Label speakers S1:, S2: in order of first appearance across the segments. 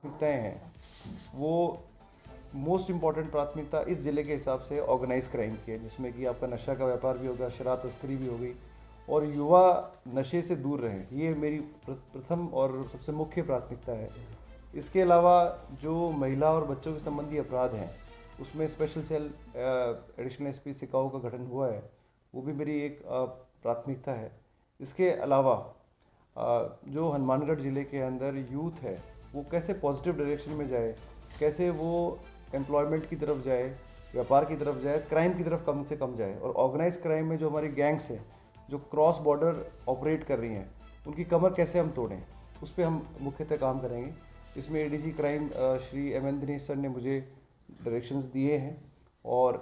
S1: प्राथमिकताएँ हैं, वो मोस्ट इम्पॉर्टेंट प्राथमिकता इस ज़िले के हिसाब से ऑर्गेनाइज़ क्राइम की है, जिसमें कि आपका नशा का व्यापार भी होगा, शराब तस्करी भी हो गई और युवा नशे से दूर रहें। ये मेरी प्रथम और सबसे मुख्य प्राथमिकता है। इसके अलावा जो महिला और बच्चों के संबंधी अपराध हैं, उसमें स्पेशल सेल एडिशनल एसपी सिकाओ का गठन हुआ है, वो भी मेरी एक प्राथमिकता है। इसके अलावा जो हनुमानगढ़ ज़िले के अंदर यूथ है, वो कैसे पॉजिटिव डायरेक्शन में जाए, कैसे वो एम्प्लॉयमेंट की तरफ जाए, व्यापार की तरफ जाए, क्राइम की तरफ कम से कम जाए। और ऑर्गेनाइज क्राइम में जो हमारी गैंग्स हैं, जो क्रॉस बॉर्डर ऑपरेट कर रही हैं, उनकी कमर कैसे हम तोड़ें, उस पर हम मुख्यतः काम करेंगे। इसमें ADG crime Shri M.N.. Dinesh sir ने मुझे डायरेक्शंस दिए हैं और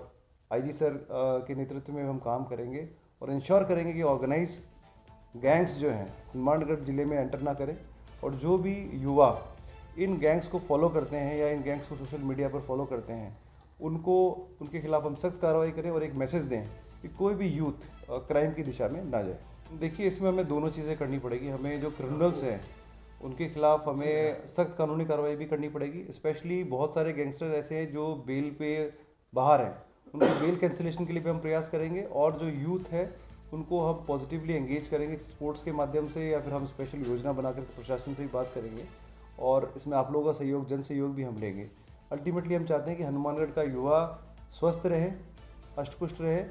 S1: आईजी सर के नेतृत्व में हम काम करेंगे और इंश्योर करेंगे कि ऑर्गेनाइज गैंग्स जो हैं हनुमानगढ़ ज़िले में एंटर ना करें और जो भी युवा इन गैंग्स को फॉलो करते हैं या इन गैंग्स को सोशल मीडिया पर फॉलो करते हैं, उनके खिलाफ हम सख्त कार्रवाई करें और एक मैसेज दें कि कोई भी यूथ क्राइम की दिशा में ना जाए। देखिए, इसमें हमें दोनों चीज़ें करनी पड़ेगी। हमें जो क्रिमिनल्स हैं उनके खिलाफ हमें सख्त कानूनी कार्रवाई भी करनी पड़ेगी। स्पेशली बहुत सारे गैंगस्टर ऐसे हैं जो बेल पे बाहर हैं, उनकी बेल कैंसिलेशन के लिए भी हम प्रयास करेंगे और जो यूथ है उनको हम पॉजिटिवली एंगेज करेंगे स्पोर्ट्स के माध्यम से या फिर हम स्पेशल योजना बनाकर प्रशासन से भी बात करेंगे और इसमें आप लोगों का सहयोग, जन सहयोग भी हम लेंगे। अल्टीमेटली हम चाहते हैं कि हनुमानगढ़ का युवा स्वस्थ रहे, अष्टपुष्ट रहे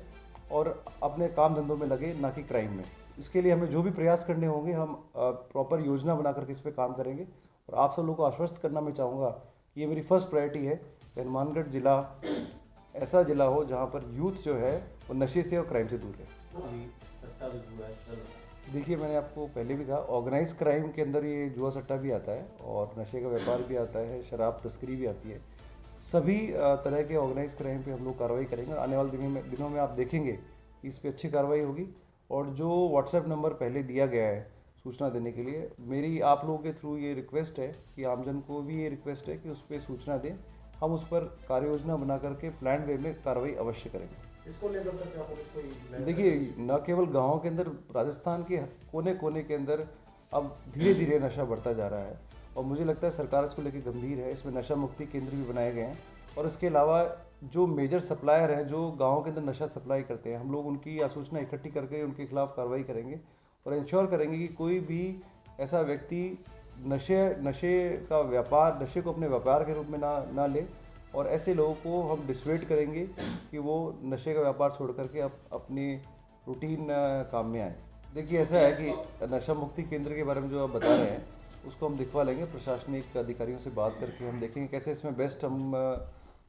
S1: और अपने काम धंधों में लगे, ना कि क्राइम में। इसके लिए हमें जो भी प्रयास करने होंगे हम प्रॉपर योजना बना करके इस पर काम करेंगे और आप सब लोगों को आश्वस्त करना मैं चाहूँगा कि ये मेरी फर्स्ट प्रायोरिटी है कि हनुमानगढ़ ज़िला ऐसा ज़िला हो जहाँ पर यूथ जो है वो नशे से और क्राइम से दूर रहे। देखिए, मैंने आपको पहले भी कहा, ऑर्गेनाइज क्राइम के अंदर ये जुआ सट्टा भी आता है और नशे का व्यापार भी आता है, शराब तस्करी भी आती है। सभी तरह के ऑर्गेनाइज क्राइम पे हम लोग कार्रवाई करेंगे। आने वाले दिनों में आप देखेंगे कि इस पर अच्छी कार्रवाई होगी और जो व्हाट्सएप नंबर पहले दिया गया है सूचना देने के लिए, मेरी आप लोगों के थ्रू ये रिक्वेस्ट है कि आमजन को भी ये रिक्वेस्ट है कि उस पर सूचना दें। हम उस पर कार्य योजना बना करके प्लान वे में कार्रवाई अवश्य करेंगे।
S2: इसको लेकर सर क्या पुलिस कोई
S1: देखिए, न केवल गाँव के अंदर, राजस्थान के कोने कोने के अंदर अब धीरे धीरे नशा बढ़ता जा रहा है और मुझे लगता है सरकार इसको लेकर गंभीर है। इसमें नशा मुक्ति केंद्र भी बनाए गए हैं और इसके अलावा जो मेजर सप्लायर हैं जो गाँव के अंदर नशा सप्लाई करते हैं, हम लोग उनकी सूचना इकट्ठी करके उनके खिलाफ कार्रवाई करेंगे और इंश्योर करेंगे कि कोई भी ऐसा व्यक्ति नशे को अपने व्यापार के रूप में ना ले और ऐसे लोगों को हम डिसवेट करेंगे कि वो नशे का व्यापार छोड़ करके अपनी रूटीन काम में आए। देखिए, ऐसा है कि नशा मुक्ति केंद्र के बारे में जो आप बता रहे हैं उसको हम दिखवा लेंगे, प्रशासनिक अधिकारियों से बात करके हम देखेंगे कैसे इसमें बेस्ट हम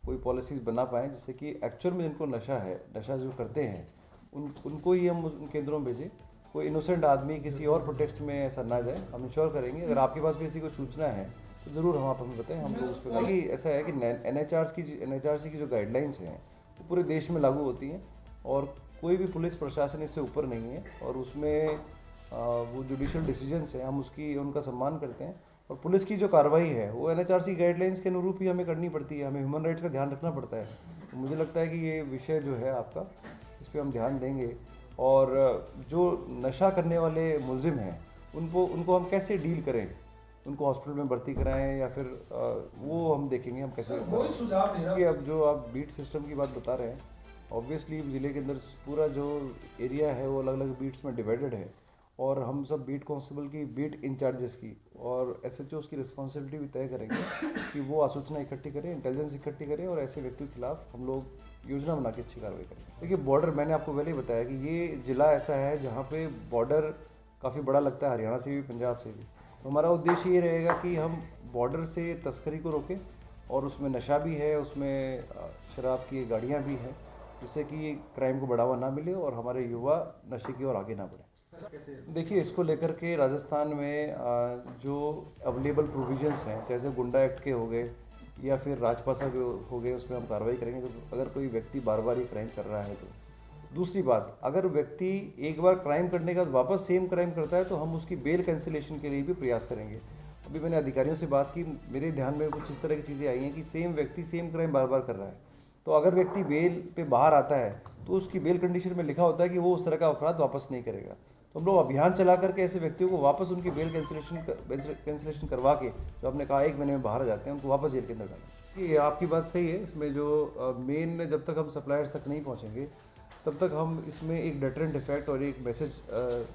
S1: कोई पॉलिसीज़ बना पाएँ जिससे कि एक्चुअल में जिनको नशा जो करते हैं उनको ही हम उन केंद्रों में भेजें। कोई इनोसेंट आदमी किसी और प्रोटेक्स्ट में ऐसा ना जाए, हम इंश्योर करेंगे। अगर आपके पास भी ऐसी कोई सूचना है तो ज़रूर आप हमें बताएं, हम लोग उस पर। कि ऐसा है कि एनएचआरसी की जो गाइडलाइंस हैं वो पूरे देश में लागू होती हैं और कोई भी पुलिस प्रशासन इससे ऊपर नहीं है और उसमें वो जुडिशियल डिसीजंस हैं, हम उनका सम्मान करते हैं और पुलिस की जो कार्रवाई है वो एनएचआरसी गाइडलाइंस के अनुरूप ही हमें करनी पड़ती है। हमें ह्यूमन राइट्स का ध्यान रखना पड़ता है। तो मुझे लगता है कि ये विषय जो है आपका, इस पर हम ध्यान देंगे और जो नशा करने वाले मुलजिम हैं उनको हम कैसे डील करें, उनको हॉस्पिटल में भर्ती कराएं या फिर वो हम देखेंगे हम कैसे।
S2: कोई सुझाव नहीं
S1: कि अब जो आप बीट सिस्टम की बात बता रहे हैं, ऑब्वियसली ज़िले के अंदर पूरा जो एरिया है वो अलग अलग बीट्स में डिवाइडेड है और हम सब बीट कांस्टेबल की, बीट इंचार्जेस की और एसएचओस की रिस्पॉन्सिबिलिटी भी तय करेंगे कि वो आसूचना इकट्ठी करें, इंटेलिजेंस इकट्ठी करें और ऐसे व्यक्तियों के खिलाफ हम लोग योजना बना के अच्छी कार्रवाई करें। देखिए, बॉर्डर, मैंने आपको पहले ही बताया कि ये ज़िला ऐसा है जहाँ पे बॉर्डर काफ़ी बड़ा लगता है, हरियाणा से भी, पंजाब से भी। तो हमारा उद्देश्य ये रहेगा कि हम बॉर्डर से तस्करी को रोकें और उसमें नशा भी है, उसमें शराब की गाड़ियाँ भी हैं, जिससे कि क्राइम को बढ़ावा ना मिले और हमारे युवा नशे की ओर आगे ना बढ़े। देखिए, इसको लेकर के राजस्थान में जो अवेलेबल प्रोविजंस हैं, जैसे गुंडा एक्ट के हो गए या फिर राजपासा के हो गए, उसमें हम कार्रवाई करेंगे। तो अगर कोई व्यक्ति बार बार ये क्राइम कर रहा है तो दूसरी बात, अगर व्यक्ति एक बार क्राइम करने के बाद वापस सेम क्राइम करता है तो हम उसकी बेल कैंसिलेशन के लिए भी प्रयास करेंगे। अभी मैंने अधिकारियों से बात की, मेरे ध्यान में कुछ इस तरह की चीज़ें आई हैं कि सेम व्यक्ति सेम क्राइम बार बार कर रहा है, तो अगर व्यक्ति बेल पे बाहर आता है तो उसकी बेल कंडीशन में लिखा होता है कि वो उस तरह का अपराध वापस नहीं करेगा। तो हम लोग अभियान चला करके ऐसे व्यक्तियों को वापस उनकी बेल कैंसिलेशन करवा के, जो आपने कहा 1 महीने में बाहर आ जाते हैं, उनको वापस जेल के अंदर डालें। ये आपकी बात सही है। इसमें जो मेन जब तक हम सप्लायर्स तक नहीं पहुँचेंगे तब तक हम इसमें एक डेटरेंट इफेक्ट और एक मैसेज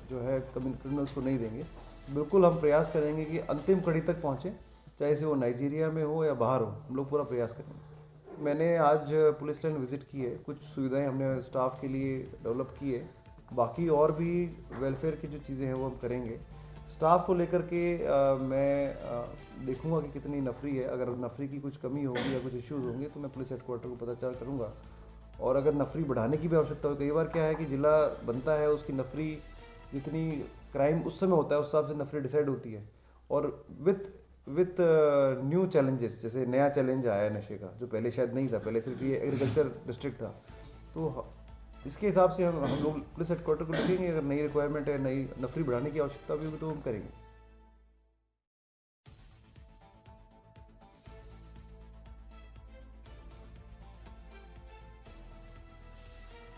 S1: जो है क्रिमिनल्स को नहीं देंगे। बिल्कुल हम प्रयास करेंगे कि अंतिम कड़ी तक पहुँचें, चाहे से वो नाइजीरिया में हो या बाहर हो, हम लोग पूरा प्रयास करेंगे। मैंने आज पुलिस स्टेशन विज़िट की है, कुछ सुविधाएं हमने स्टाफ के लिए डेवलप की है, बाकी और भी वेलफेयर की जो चीज़ें हैं वो हम करेंगे। स्टाफ को लेकर के मैं देखूंगा कि कितनी नफरी है। अगर नफरी की कुछ कमी होगी या कुछ इश्यूज़ होंगे तो मैं पुलिस हेडक्वार्टर को पता करूंगा, और अगर नफरी बढ़ाने की भी आवश्यकता हो, कई बार क्या है कि जिला बनता है, उसकी नफरी जितनी क्राइम उस समय होता है उस हिसाब से नफरी डिसाइड होती है, और विथ न्यू चैलेंजेस, जैसे नया चैलेंज आया है नशे का जो पहले शायद नहीं था, पहले सिर्फ ये एग्रीकल्चर डिस्ट्रिक्ट था। तो इसके हिसाब से हम लोग पुलिस हेडक्वार्टर को लिखेंगे, अगर नई रिक्वायरमेंट है, नई नफरी बढ़ाने की आवश्यकता भी होगी तो हम करेंगे।